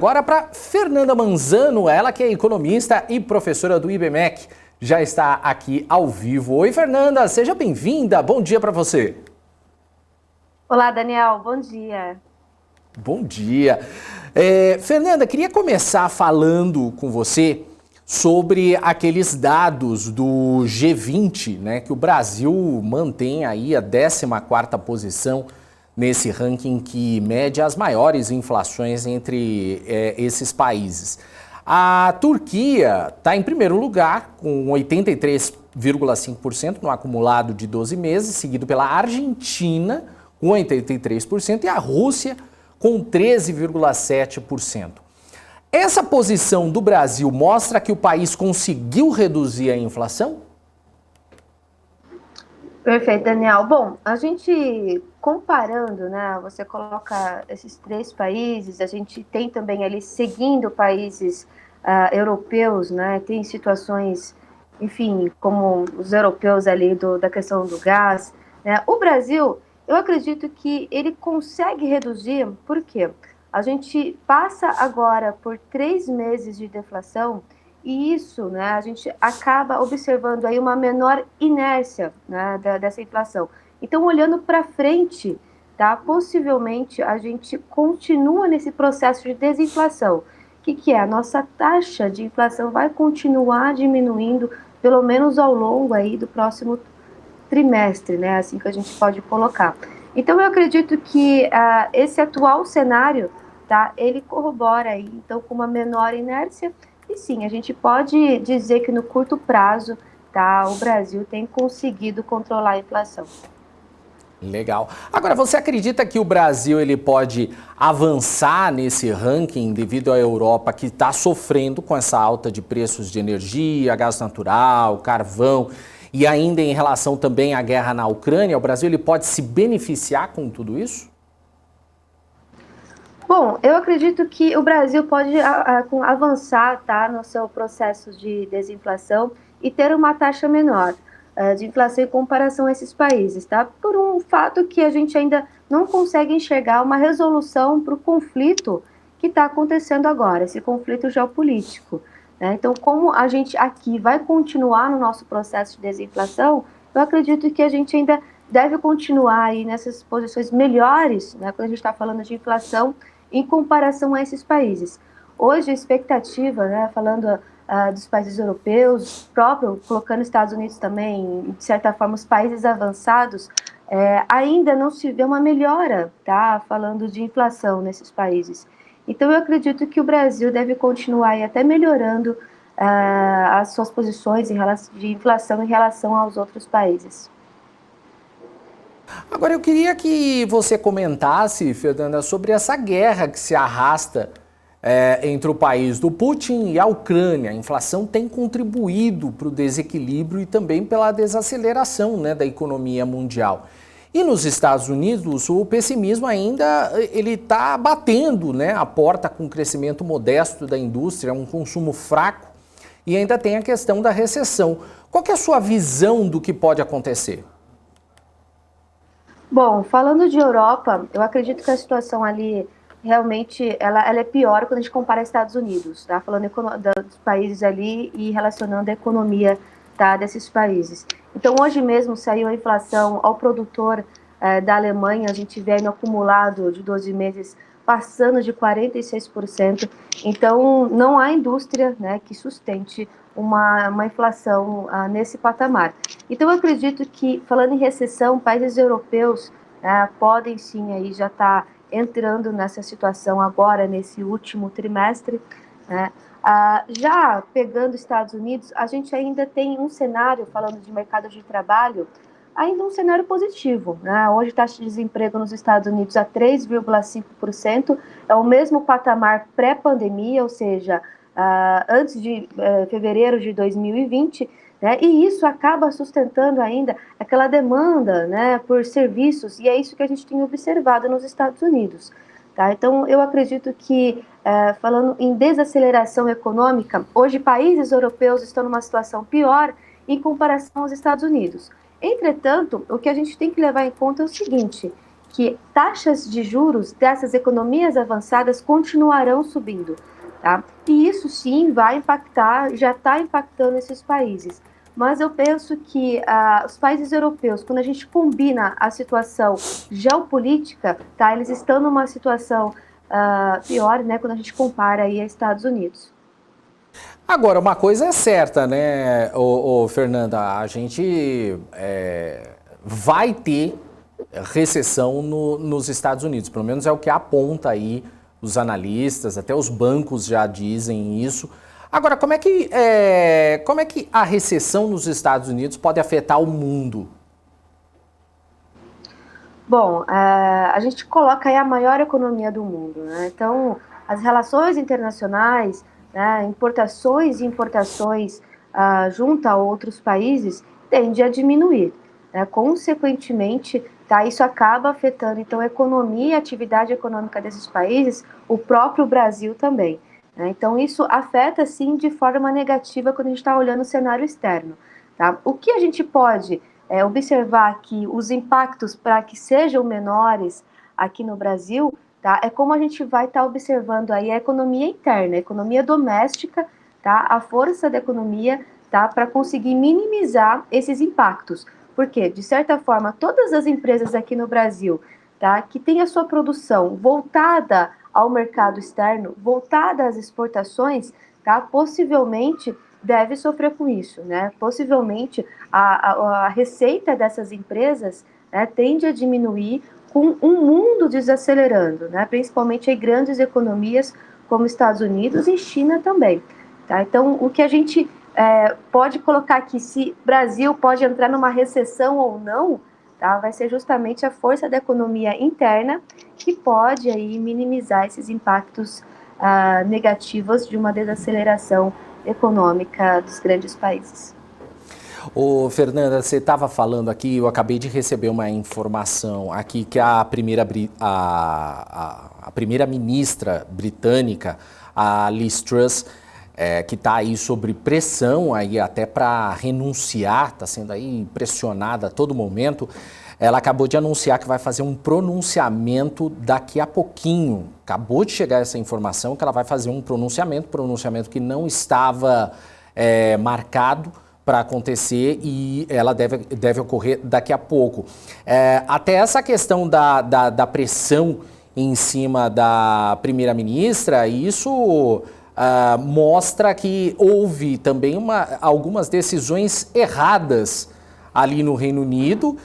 Agora para Fernanda Manzano, ela que é economista e professora do IBMEC, já está aqui ao vivo. Oi, Fernanda, seja bem-vinda. Bom dia para você. Olá, Daniel. Bom dia. Bom dia. Fernanda, queria começar falando com você sobre aqueles dados do G20, né, que o Brasil mantém aí a 14ª posição nesse ranking que mede as maiores inflações entre esses países. A Turquia está em primeiro lugar, com 83,5% no acumulado de 12 meses, seguido pela Argentina, com 83%, e a Rússia, com 13,7%. Essa posição do Brasil mostra que o país conseguiu reduzir a inflação? Perfeito, Daniel. Bom, a gente comparando, né? Você coloca esses três países, a gente tem também ali seguindo países europeus, né? Tem situações, enfim, como os europeus ali da questão do gás, né? O Brasil, eu acredito que ele consegue reduzir, por quê? A gente passa agora por 3 meses de deflação. E isso, né, a gente acaba observando aí uma menor inércia, né, dessa inflação. Então, olhando para frente, tá, possivelmente a gente continua nesse processo de desinflação. O que é? A nossa taxa de inflação vai continuar diminuindo, pelo menos ao longo aí do próximo trimestre, né, assim que a gente pode colocar. Então, eu acredito que esse atual cenário, tá, ele corrobora aí, então, com uma menor inércia. E sim, a gente pode dizer que no curto prazo, tá, o Brasil tem conseguido controlar a inflação. Legal. Agora, você acredita que o Brasil ele pode avançar nesse ranking devido à Europa que está sofrendo com essa alta de preços de energia, gás natural, carvão e ainda em relação também à guerra na Ucrânia? O Brasil ele pode se beneficiar com tudo isso? Bom, eu acredito que o Brasil pode avançar, tá, no seu processo de desinflação e ter uma taxa menor de inflação em comparação a esses países, tá? Por um fato que a gente ainda não consegue enxergar uma resolução para o conflito que está acontecendo agora, esse conflito geopolítico, né? Então, como a gente aqui vai continuar no nosso processo de desinflação, eu acredito que a gente ainda deve continuar aí nessas posições melhores, né, quando a gente está falando de inflação em comparação a esses países. Hoje a expectativa, né, falando dos países europeus, próprio, colocando Estados Unidos também, de certa forma, os países avançados, ainda não se vê uma melhora, tá, falando de inflação nesses países. Então eu acredito que o Brasil deve continuar aí até melhorando as suas posições de inflação em relação aos outros países. Agora, eu queria que você comentasse, Fernanda, sobre essa guerra que se arrasta entre o país do Putin e a Ucrânia. A inflação tem contribuído para o desequilíbrio e também pela desaceleração, né, da economia mundial. E nos Estados Unidos, o pessimismo ainda ele está batendo, né, a porta com o crescimento modesto da indústria, um consumo fraco e ainda tem a questão da recessão. Qual que é a sua visão do que pode acontecer? Bom, falando de Europa, eu acredito que a situação ali realmente ela é pior quando a gente compara Estados Unidos, tá? Falando dos países ali e relacionando a economia, tá, desses países. Então, hoje mesmo saiu a inflação ao produtor da Alemanha, a gente vê aí no acumulado de 12 meses passando de 46%. Então, não há indústria, né, que sustente uma inflação nesse patamar. Então, eu acredito que, falando em recessão, países europeus podem sim aí já estar entrando nessa situação agora, nesse último trimestre, né? Já pegando Estados Unidos, a gente ainda tem um cenário, falando de mercado de trabalho, ainda um cenário positivo, né? Hoje a taxa de desemprego nos Estados Unidos a 3,5%, é o mesmo patamar pré-pandemia, ou seja, antes de fevereiro de 2020, né? E isso acaba sustentando ainda aquela demanda, né, por serviços, e é isso que a gente tem observado nos Estados Unidos. Tá? Então, eu acredito que, falando em desaceleração econômica, hoje países europeus estão numa situação pior em comparação aos Estados Unidos. Entretanto, o que a gente tem que levar em conta é o seguinte, que taxas de juros dessas economias avançadas continuarão subindo, tá? E isso sim vai impactar, já está impactando esses países. Mas eu penso que os países europeus, quando a gente combina a situação geopolítica, tá, eles estão numa situação pior, né, quando a gente compara aí a Estados Unidos. Agora, uma coisa é certa, né, Fernanda, a gente vai ter recessão nos Estados Unidos, pelo menos é o que aponta aí os analistas, até os bancos já dizem isso. Agora, como é que a recessão nos Estados Unidos pode afetar o mundo? Bom, a gente coloca aí a maior economia do mundo, né? Então, as relações internacionais, né, importações e importações junto a outros países tende a diminuir, né? Consequentemente, tá, isso acaba afetando então a economia e a atividade econômica desses países, o próprio Brasil também, né? Então, isso afeta sim de forma negativa quando a gente está olhando o cenário externo, tá? O que a gente pode observar que os impactos para que sejam menores aqui no Brasil, tá, é como a gente vai estar observando aí a economia interna, a economia doméstica, tá, a força da economia, tá, para conseguir minimizar esses impactos. Porque, de certa forma, todas as empresas aqui no Brasil, tá, que têm a sua produção voltada ao mercado externo, voltada às exportações, tá, possivelmente deve sofrer com isso, né? Possivelmente a receita dessas empresas, né, tende a diminuir com um mundo desacelerando, né? Principalmente em grandes economias como Estados Unidos e China também, tá? Então, o que a gente pode colocar aqui, se Brasil pode entrar numa recessão ou não, tá? Vai ser justamente a força da economia interna que pode aí minimizar esses impactos negativos de uma desaceleração econômica dos grandes países. Ô, Fernanda, você estava falando aqui, eu acabei de receber uma informação aqui que a primeira-ministra britânica, a Liz Truss, que está aí sob pressão aí até para renunciar, está sendo aí pressionada a todo momento. Ela acabou de anunciar que vai fazer um pronunciamento daqui a pouquinho. Acabou de chegar essa informação que ela vai fazer um pronunciamento que não estava marcado para acontecer e ela deve ocorrer daqui a pouco. Até essa questão da pressão em cima da primeira-ministra, isso mostra que houve também algumas decisões erradas ali no Reino Unido.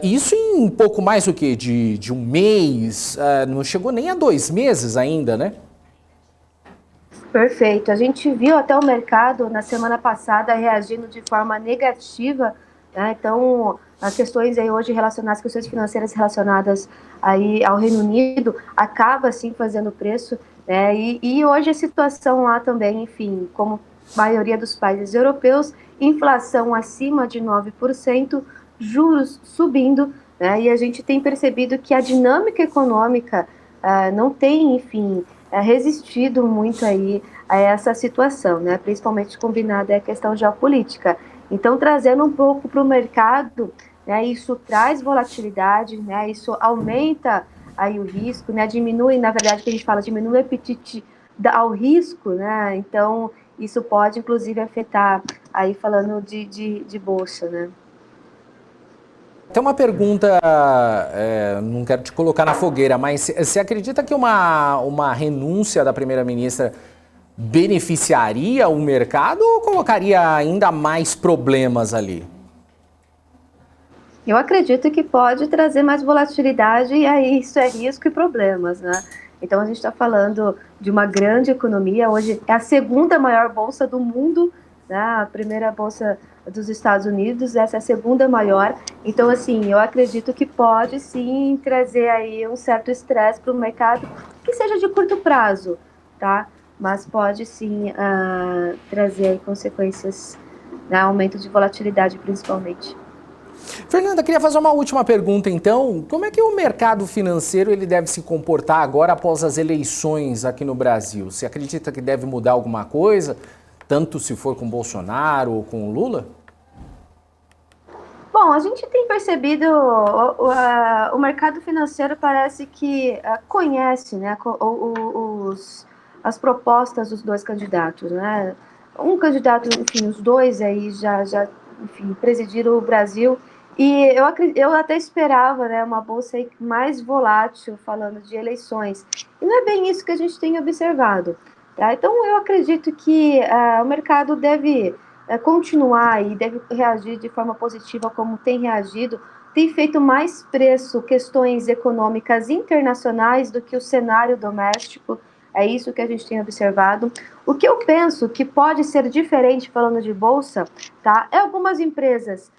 Isso em pouco mais do que de um mês, não chegou nem a 2 meses ainda, né? Perfeito. A gente viu até o mercado na semana passada reagindo de forma negativa, né? Então, as questões aí hoje relacionadas, questões financeiras relacionadas aí ao Reino Unido, acaba assim fazendo preço, né? E hoje a situação lá também, enfim, como a maioria dos países europeus, inflação acima de 9%, juros subindo, né? E a gente tem percebido que a dinâmica econômica não tem, enfim, resistido muito aí a essa situação, né? Principalmente combinada a questão geopolítica. Então, trazendo um pouco para o mercado, né, isso traz volatilidade, né, isso aumenta aí o risco, né, diminui, na verdade, que a gente fala, diminui o apetite ao risco, né? Então, isso pode, inclusive, afetar, aí falando de bolsa, né? Tem uma pergunta, não quero te colocar na fogueira, mas você acredita que uma renúncia da primeira-ministra beneficiaria o mercado ou colocaria ainda mais problemas ali? Eu acredito que pode trazer mais volatilidade e aí isso é risco e problemas, né? Então a gente está falando de uma grande economia, hoje é a segunda maior bolsa do mundo, né? A primeira bolsa dos Estados Unidos, essa é a segunda maior. Então, assim, eu acredito que pode sim trazer aí um certo estresse para o mercado, que seja de curto prazo, tá? Mas pode sim trazer aí consequências, né? Aumento de volatilidade principalmente. Fernanda, queria fazer uma última pergunta então. Como é que o mercado financeiro ele deve se comportar agora após as eleições aqui no Brasil? Você acredita que deve mudar alguma coisa, tanto se for com Bolsonaro ou com Lula? Bom, a gente tem percebido, o mercado financeiro parece que conhece, né, as propostas dos dois candidatos, né? Um candidato, enfim, os dois aí enfim, presidiram o Brasil, e eu até esperava, né, uma bolsa aí mais volátil, falando de eleições. E não é bem isso que a gente tem observado, tá? Então, eu acredito que o mercado deve continuar e deve reagir de forma positiva como tem reagido, tem feito mais preço questões econômicas internacionais do que o cenário doméstico. É isso que a gente tem observado. O que eu penso que pode ser diferente, falando de bolsa, tá? É algumas empresas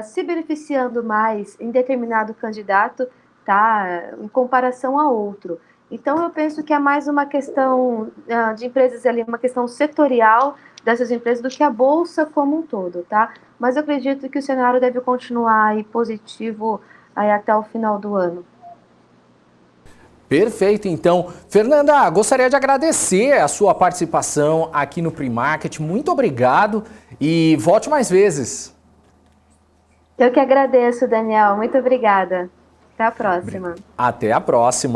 se beneficiando mais em determinado candidato, tá? Em comparação a outro. Então, eu penso que é mais uma questão de empresas ali, uma questão setorial dessas empresas do que a bolsa como um todo, tá? Mas eu acredito que o cenário deve continuar aí positivo aí até o final do ano. Perfeito, então. Fernanda, gostaria de agradecer a sua participação aqui no Pre-Market. Muito obrigado e volte mais vezes. Eu que agradeço, Daniel. Muito obrigada. Até a próxima. Até a próxima.